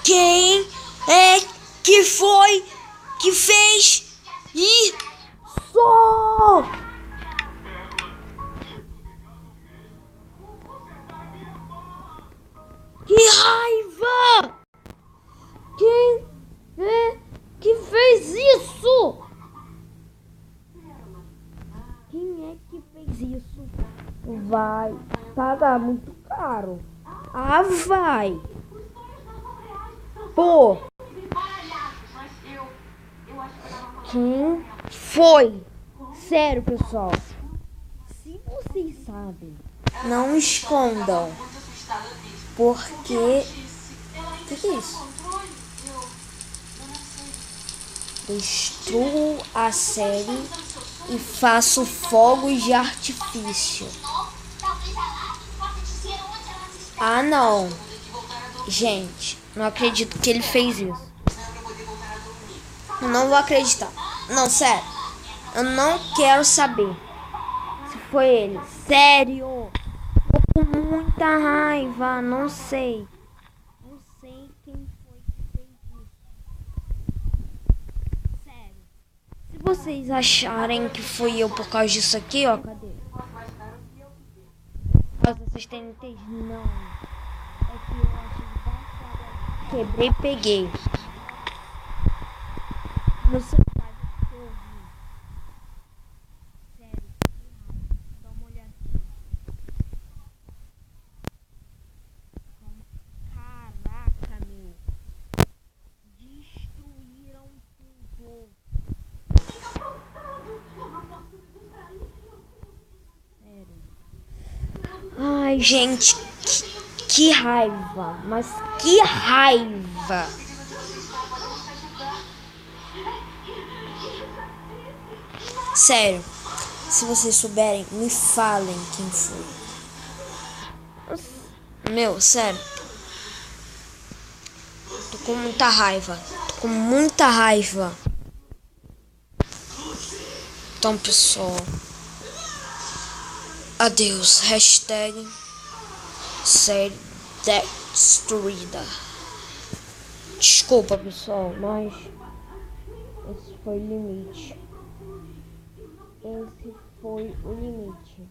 Quem é que foi que fez isso? Que raiva! Quem é que fez isso? Quem é que fez isso? Vai pagar muito caro. Ah, vai. Pô. Quem foi? Sério, pessoal. Se vocês sabem, não escondam. Porque... O que é isso? Destruo a série e faço fogos de artifício. Ah, não. Gente, não acredito que ele fez isso. Eu não vou acreditar. Não, sério. Eu não quero saber se foi ele. Sério. Tô com muita raiva. Não sei. Não sei quem foi que fez isso. Sério. Se vocês acharem que fui eu por causa disso aqui, ó. Cadê? Pra vocês terem entendido. Não. É que eu achei engraçado. Quebrei e peguei. Meu celular que eu ouvi. Sério, dá uma olhadinha. Caraca, meu. Destruíram tudo. Sério. Ai, gente, que raiva. Mas que raiva. Sério, se vocês souberem, me falem quem foi. Meu, sério. Tô com muita raiva. Tô com muita raiva. Então, pessoal. Adeus. Hashtag série destruída. Desculpa, pessoal, mas esse foi o limite. Esse foi o limite.